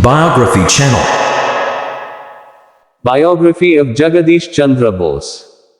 Biography channel. Biography of Jagdish Chandra Bose.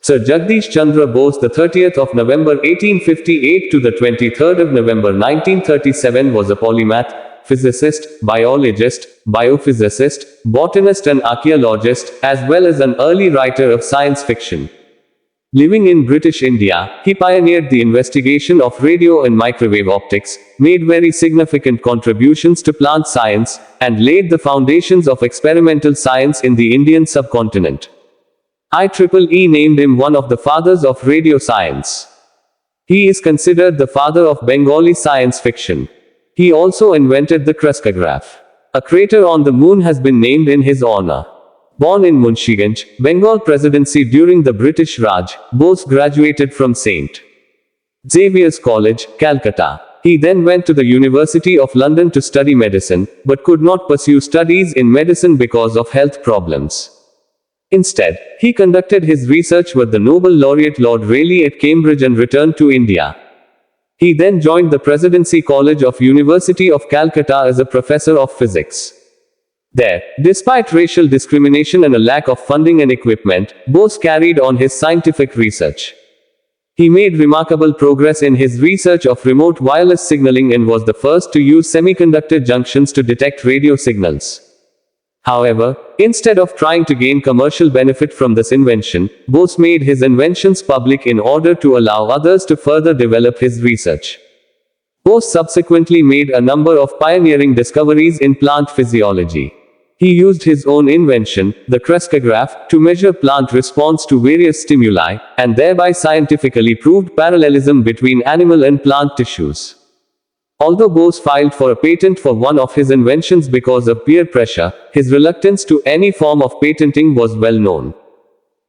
Sir Jagdish Chandra Bose, the 30th of November 1858 to the 23rd of November 1937, was a polymath, physicist, biologist, biophysicist, botanist and archaeologist, as well as an early writer of science fiction. Living in British India, he pioneered the investigation of radio and microwave optics, made very significant contributions to plant science, and laid the foundations of experimental science in the Indian subcontinent. IEEE named him one of the fathers of radio science. He is considered the father of Bengali science fiction. He also invented the crucigraph. A crater on the moon has been named in his honor. Born in Munshiganj, Bengal Presidency during the British Raj, Bose graduated from St. Xavier's College, Calcutta. He then went to the University of London to study medicine, but could not pursue studies in medicine because of health problems. Instead, he conducted his research with the Nobel laureate Lord Rayleigh at Cambridge and returned to India. He then joined the Presidency College of University of Calcutta as a professor of physics. There, despite racial discrimination and a lack of funding and equipment, Bose carried on his scientific research. He made remarkable progress in his research of remote wireless signaling and was the first to use semiconductor junctions to detect radio signals. However, instead of trying to gain commercial benefit from this invention, Bose made his inventions public in order to allow others to further develop his research. Bose subsequently made a number of pioneering discoveries in plant physiology. He used his own invention, the crucigraph, to measure plant response to various stimuli, and thereby scientifically proved parallelism between animal and plant tissues. Although Bose filed for a patent for one of his inventions because of peer pressure, his reluctance to any form of patenting was well known.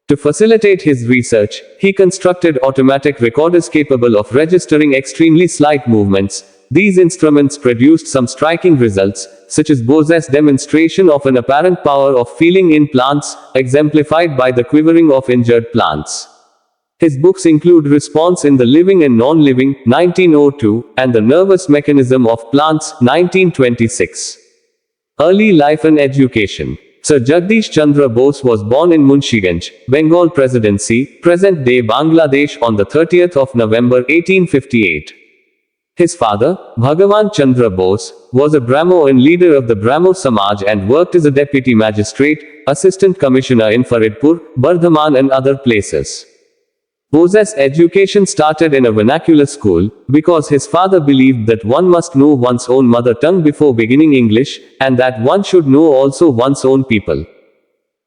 To facilitate his research, he constructed automatic recorders capable of registering extremely slight movements. These instruments produced some striking results, such as Bose's demonstration of an apparent power of feeling in plants, exemplified by the quivering of injured plants. His books include Response in the Living and Non-Living, 1902, and The Nervous Mechanism of Plants, 1926. Early life and education. Sir Jagdish Chandra Bose was born in Munshiganj, Bengal Presidency, present-day Bangladesh, on the 30th of November 1858. His father, Bhagavan Chandra Bose, was a Brahmo and leader of the Brahmo Samaj and worked as a deputy magistrate, assistant commissioner in Faridpur, Bardhaman and other places. Bose's education started in a vernacular school, because his father believed that one must know one's own mother tongue before beginning English, and that one should know also one's own people.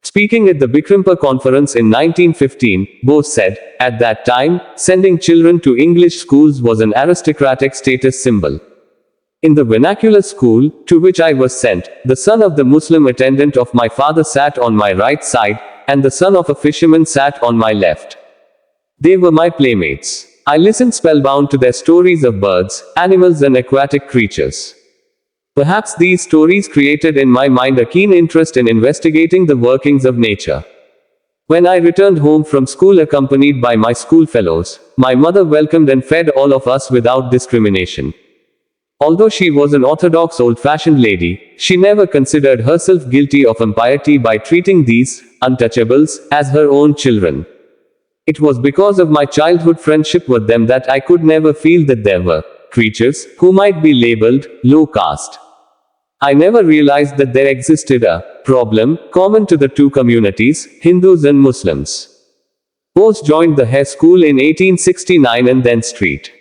Speaking at the Bikrampa conference in 1915, Bose said, "At that time, sending children to English schools was an aristocratic status symbol. In the vernacular school, to which I was sent, the son of the Muslim attendant of my father sat on my right side, and the son of a fisherman sat on my left. They were my playmates. I listened spellbound to their stories of birds, animals and aquatic creatures. Perhaps these stories created in my mind a keen interest in investigating the workings of nature. When I returned home from school accompanied by my schoolfellows, my mother welcomed and fed all of us without discrimination. Although she was an orthodox old-fashioned lady, she never considered herself guilty of impiety by treating these untouchables as her own children. It was because of my childhood friendship with them that I could never feel that there were creatures who might be labeled low caste. I never realized that there existed a problem common to the two communities, Hindus and Muslims." Bose joined the Hare School in 1869 and then St.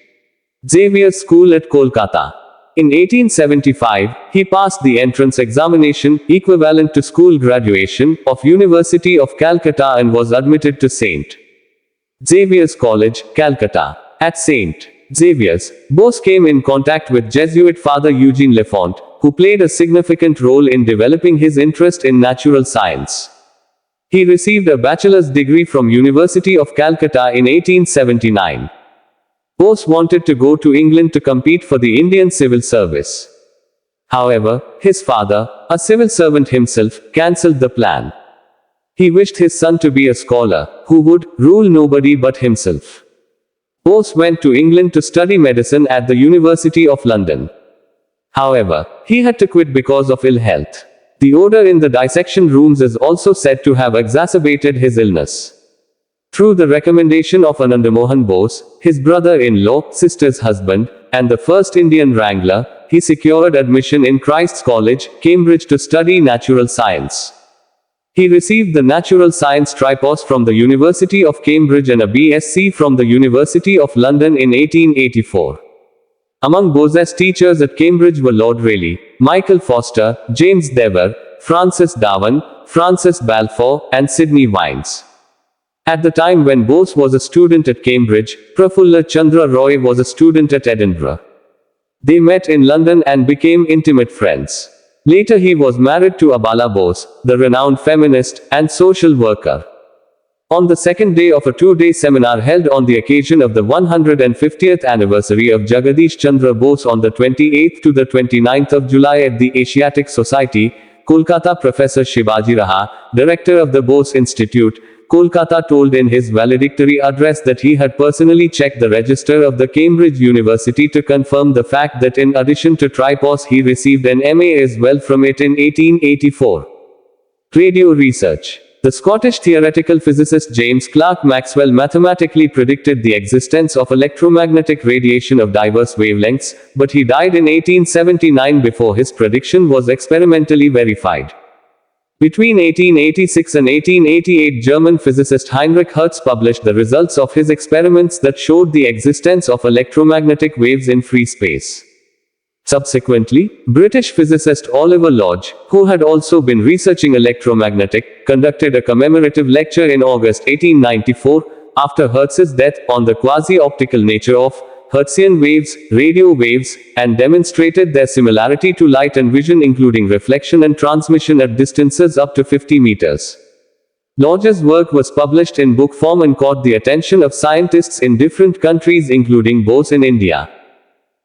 Xavier's School at Kolkata. In 1875, he passed the entrance examination, equivalent to school graduation, of University of Calcutta and was admitted to St. Xavier's College, Calcutta. At St. Xavier's, Bose came in contact with Jesuit Father Eugene Lefont, who played a significant role in developing his interest in natural science. He received a bachelor's degree from University of Calcutta in 1879. Bose wanted to go to England to compete for the Indian civil service. However, his father, a civil servant himself, cancelled the plan. He wished his son to be a scholar, who would rule nobody but himself. Bose went to England to study medicine at the University of London. However, he had to quit because of ill health. The odor in the dissection rooms is also said to have exacerbated his illness. Through the recommendation of Ananda Mohan Bose, his brother-in-law, sister's husband, and the first Indian wrangler, he secured admission in Christ's College, Cambridge to study natural science. He received the Natural Science Tripos from the University of Cambridge and a BSc from the University of London in 1884. Among Bose's teachers at Cambridge were Lord Rayleigh, Michael Foster, James Dever, Francis Darwin, Francis Balfour, and Sidney Wines. At the time when Bose was a student at Cambridge, Prafulla Chandra Roy was a student at Edinburgh. They met in London and became intimate friends. Later he was married to Abala Bose, the renowned feminist and social worker. On the second day of a two-day seminar held on the occasion of the 150th anniversary of Jagdish Chandra Bose on the 28th to the 29th of July at the Asiatic Society, Kolkata, Professor Shivaji Raha, director of the Bose Institute, Kolkata, told in his valedictory address that he had personally checked the register of the Cambridge University to confirm the fact that in addition to Tripos he received an MA as well from it in 1884. Radio research. The Scottish theoretical physicist James Clerk Maxwell mathematically predicted the existence of electromagnetic radiation of diverse wavelengths, but he died in 1879 before his prediction was experimentally verified. Between 1886 and 1888, German physicist Heinrich Hertz published the results of his experiments that showed the existence of electromagnetic waves in free space. Subsequently, British physicist Oliver Lodge, who had also been researching electromagnetic, conducted a commemorative lecture in August 1894, after Hertz's death, on the quasi-optical nature of Hertzian waves, radio waves, and demonstrated their similarity to light and vision, including reflection and transmission at distances up to 50 meters. Lodge's work was published in book form and caught the attention of scientists in different countries, including Bose in India.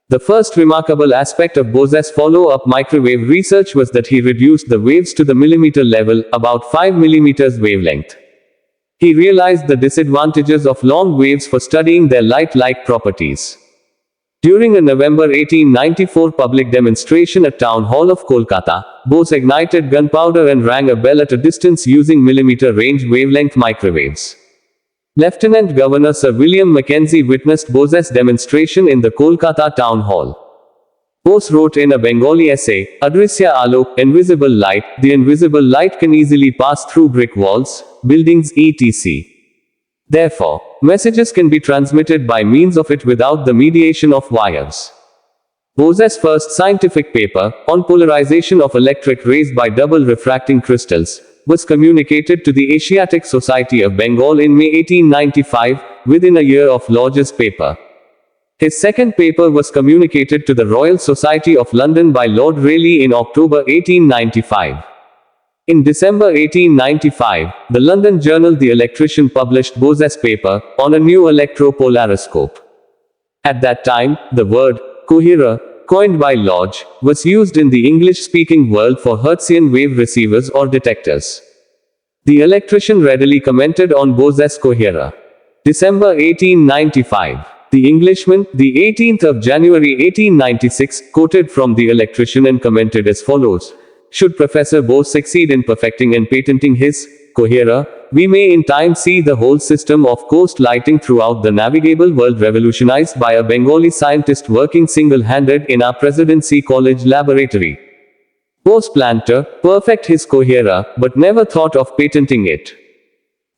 The first remarkable aspect of Bose's follow-up microwave research was that he reduced the waves to the millimeter level, about 5 millimeters wavelength. He realized the disadvantages of long waves for studying their light-like properties. During a November 1894 public demonstration at Town Hall of Kolkata, Bose ignited gunpowder and rang a bell at a distance using millimeter-range wavelength microwaves. Lieutenant Governor Sir William Mackenzie witnessed Bose's demonstration in the Kolkata Town Hall. Bose wrote in a Bengali essay, Adrisya Alok, invisible light, the invisible light can easily pass through brick walls, buildings etc. Therefore, messages can be transmitted by means of it without the mediation of wires. Bose's first scientific paper, on polarization of electric rays by double refracting crystals, was communicated to the Asiatic Society of Bengal in May 1895, within a year of Lodge's paper. His second paper was communicated to the Royal Society of London by Lord Rayleigh in October 1895. In December 1895, the London journal The Electrician published Bose's paper, on a new electropolariscope. At that time, the word, coherer, coined by Lodge, was used in the English-speaking world for Hertzian wave receivers or detectors. The Electrician readily commented on Bose's coherer. December 1895. The Englishman, the 18th of January 1896, quoted from The Electrician and commented as follows. Should Professor Bose succeed in perfecting and patenting his coherer, we may in time see the whole system of coast lighting throughout the navigable world revolutionized by a Bengali scientist working single-handed in our Presidency College laboratory. Bose planned to perfect his coherer, but never thought of patenting it.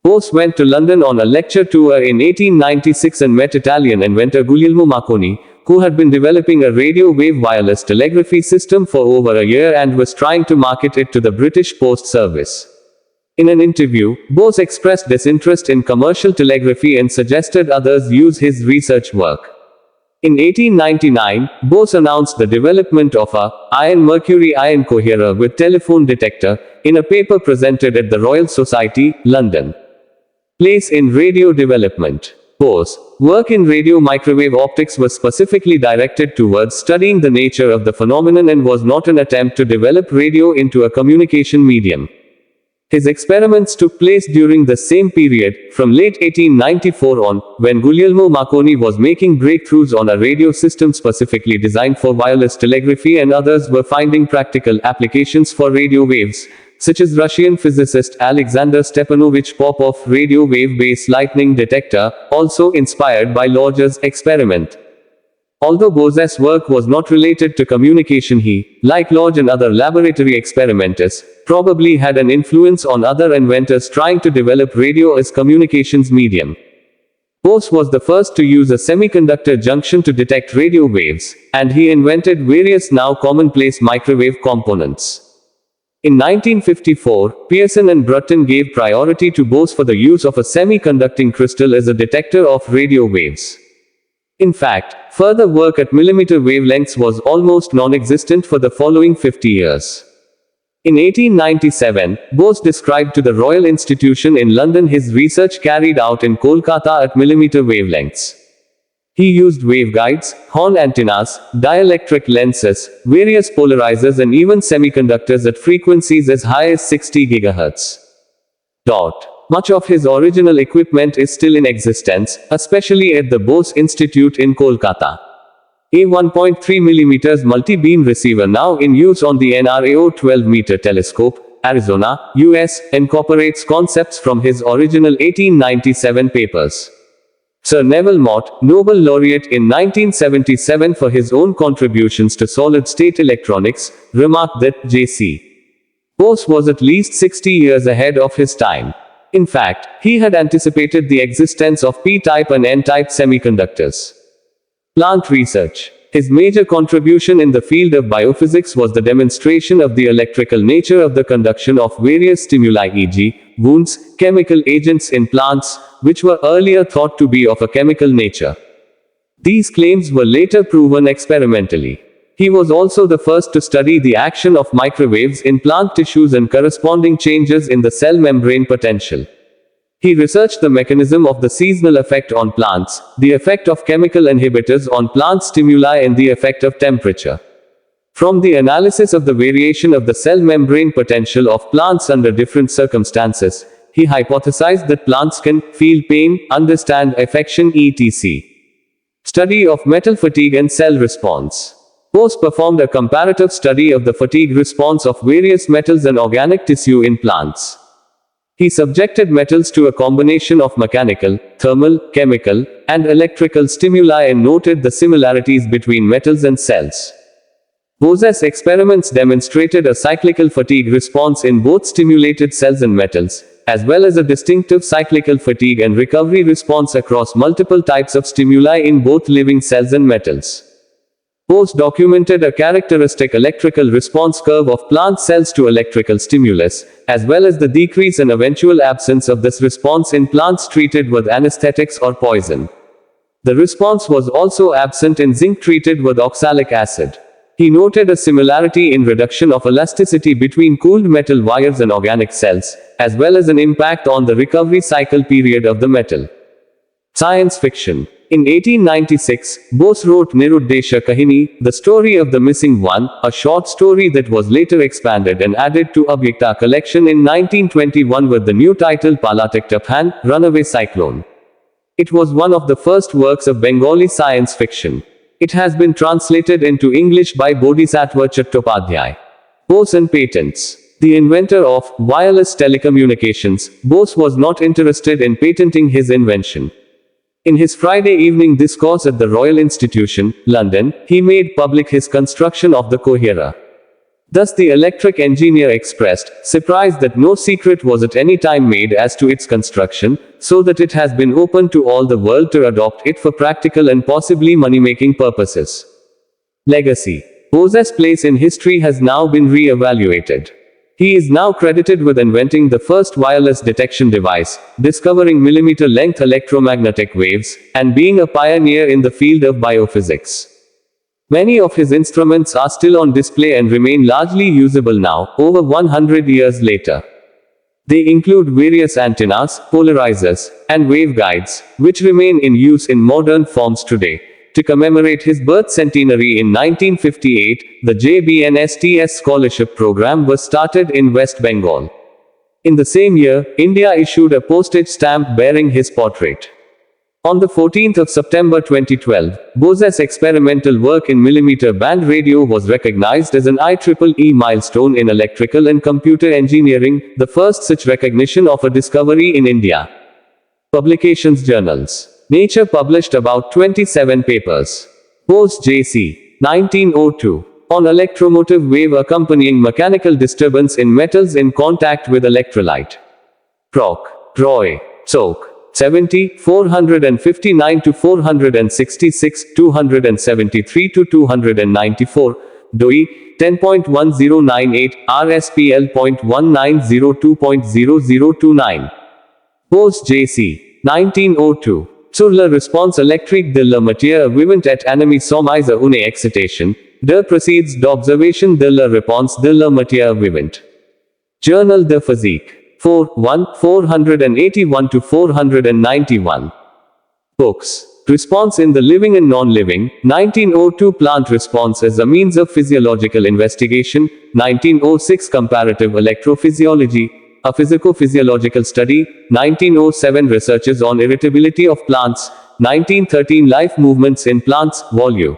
Bose went to London on a lecture tour in 1896 and met Italian inventor Guglielmo Marconi, who had been developing a radio wave wireless telegraphy system for over a year and was trying to market it to the British Post Service. In an interview, Bose expressed disinterest in commercial telegraphy and suggested others use his research work. In 1899, Bose announced the development of a iron-mercury-iron coherer with telephone detector, in a paper presented at the Royal Society, London. Place in radio development. Bose's work in radio microwave optics was specifically directed towards studying the nature of the phenomenon and was not an attempt to develop radio into a communication medium. His experiments took place during the same period, from late 1894 on, when Guglielmo Marconi was making breakthroughs on a radio system specifically designed for wireless telegraphy, and others were finding practical applications for radio waves, such as Russian physicist Alexander Stepanovich Popov's radio wave-based lightning detector, also inspired by Lodge's experiment. Although Bose's work was not related to communication, he, like Lodge and other laboratory experimenters, probably had an influence on other inventors trying to develop radio as communications medium. Bose was the first to use a semiconductor junction to detect radio waves, and he invented various now commonplace microwave components. In 1954, Pearson and Brutton gave priority to Bose for the use of a semiconducting crystal as a detector of radio waves. In fact, further work at millimeter wavelengths was almost non-existent for the following 50 years. In 1897, Bose described to the Royal Institution in London his research carried out in Kolkata at millimeter wavelengths. He used waveguides, horn antennas, dielectric lenses, various polarizers, and even semiconductors at frequencies as high as 60 GHz. Much of his original equipment is still in existence, especially at the Bose Institute in Kolkata. A 1.3 mm multi-beam receiver now in use on the NRAO 12-meter telescope, Arizona, US, incorporates concepts from his original 1897 papers. Sir Neville Mott, Nobel laureate in 1977 for his own contributions to solid-state electronics, remarked that J.C. Bose was at least 60 years ahead of his time. In fact, he had anticipated the existence of p-type and n-type semiconductors. Plant research. His major contribution in the field of biophysics was the demonstration of the electrical nature of the conduction of various stimuli, e.g., wounds, chemical agents in plants, which were earlier thought to be of a chemical nature. These claims were later proven experimentally. He was also the first to study the action of microwaves in plant tissues and corresponding changes in the cell membrane potential. He researched the mechanism of the seasonal effect on plants, the effect of chemical inhibitors on plant stimuli, and the effect of temperature. From the analysis of the variation of the cell membrane potential of plants under different circumstances, he hypothesized that plants can feel pain, understand affection, etc. Study of metal fatigue and cell response. Bose performed a comparative study of the fatigue response of various metals and organic tissue in plants. He subjected metals to a combination of mechanical, thermal, chemical, and electrical stimuli and noted the similarities between metals and cells. Bose's experiments demonstrated a cyclical fatigue response in both stimulated cells and metals, as well as a distinctive cyclical fatigue and recovery response across multiple types of stimuli in both living cells and metals. Bose documented a characteristic electrical response curve of plant cells to electrical stimulus, as well as the decrease and eventual absence of this response in plants treated with anesthetics or poison. The response was also absent in zinc treated with oxalic acid. He noted a similarity in reduction of elasticity between cooled metal wires and organic cells, as well as an impact on the recovery cycle period of the metal. Science fiction. In 1896, Bose wrote Niruddesha Kahini, The Story of the Missing One, a short story that was later expanded and added to Abhyakta collection in 1921 with the new title Palatik Taphan, Runaway Cyclone. It was one of the first works of Bengali science fiction. It has been translated into English by Bodhisattva Chattopadhyay. Bose and patents. The inventor of wireless telecommunications, Bose was not interested in patenting his invention. In his Friday evening discourse at the Royal Institution, London, he made public his construction of the coherer. Thus the electric engineer expressed surprise that no secret was at any time made as to its construction, so that it has been open to all the world to adopt it for practical and possibly money-making purposes. Legacy. Bose's place in history has now been re-evaluated. He is now credited with inventing the first wireless detection device, discovering millimeter-length electromagnetic waves, and being a pioneer in the field of biophysics. Many of his instruments are still on display and remain largely usable now, over 100 years later. They include various antennas, polarizers, and waveguides, which remain in use in modern forms today. To commemorate his birth centenary in 1958, the JBNSTS scholarship program was started in West Bengal. In the same year, India issued a postage stamp bearing his portrait. On the 14th of September 2012, Bose's experimental work in millimeter band radio was recognized as an IEEE milestone in electrical and computer engineering, the first such recognition of a discovery in India. Publications journals. Nature published about 27 papers. Bose J.C. 1902. On electromotive wave accompanying mechanical disturbance in metals in contact with electrolyte. Proc. Roy. Soc. 70, 459 to 466, 273 to 294, DOI, 10.1098, RSPL.1902.0029. Bose J.C. 1902. Sur la réponse électrique de la matière vivante et animée soumise à une excitation, de proceeds d'observation de la réponse de la matière vivante. Journal de Physique. 481 to 491. Books. Response in the Living and Non-Living, 1902 Plant Response as a Means of Physiological Investigation, 1906 Comparative Electrophysiology, a Physico-Physiological Study, 1907 Researches on Irritability of Plants, 1913 Life Movements in Plants, Vol.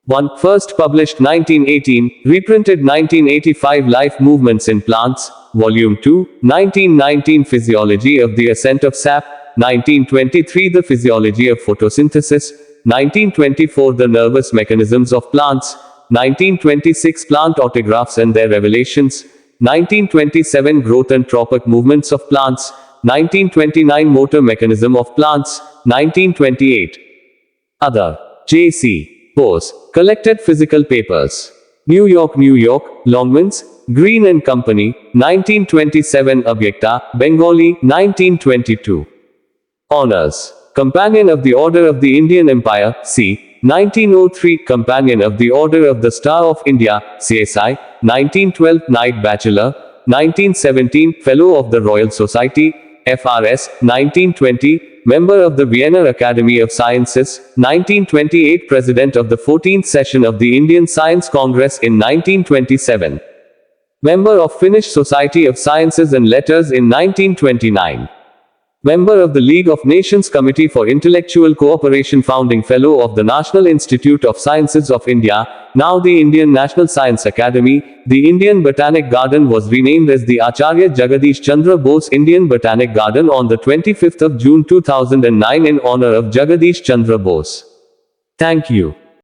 1, first published 1918, reprinted 1985 Life Movements in Plants, Volume 2, 1919 Physiology of the Ascent of Sap, 1923 The Physiology of Photosynthesis, 1924 The Nervous Mechanisms of Plants, 1926 Plant Autographs and Their Revelations, 1927 Growth and Tropic Movements of Plants, 1929 Motor Mechanism of Plants, 1928. Other. J.C. Bose. Collected Physical Papers. New York, New York, Longmans, Green and Company, 1927 Abhyakta, Bengali, 1922. Honors. Companion of the Order of the Indian Empire, c. 1903 Companion of the Order of the Star of India, CSI, 1912 Knight Bachelor, 1917 Fellow of the Royal Society, FRS, 1920 Member of the Vienna Academy of Sciences, 1928 President of the 14th Session of the Indian Science Congress in 1927. Member of Finnish Society of Sciences and Letters in 1929. Member of the League of Nations Committee for Intellectual Cooperation, Founding Fellow of the National Institute of Sciences of India, now the Indian National Science Academy. The Indian Botanic Garden was renamed as the Acharya Jagdish Chandra Bose Indian Botanic Garden on the 25th of June 2009 in honor of Jagdish Chandra Bose. Thank you.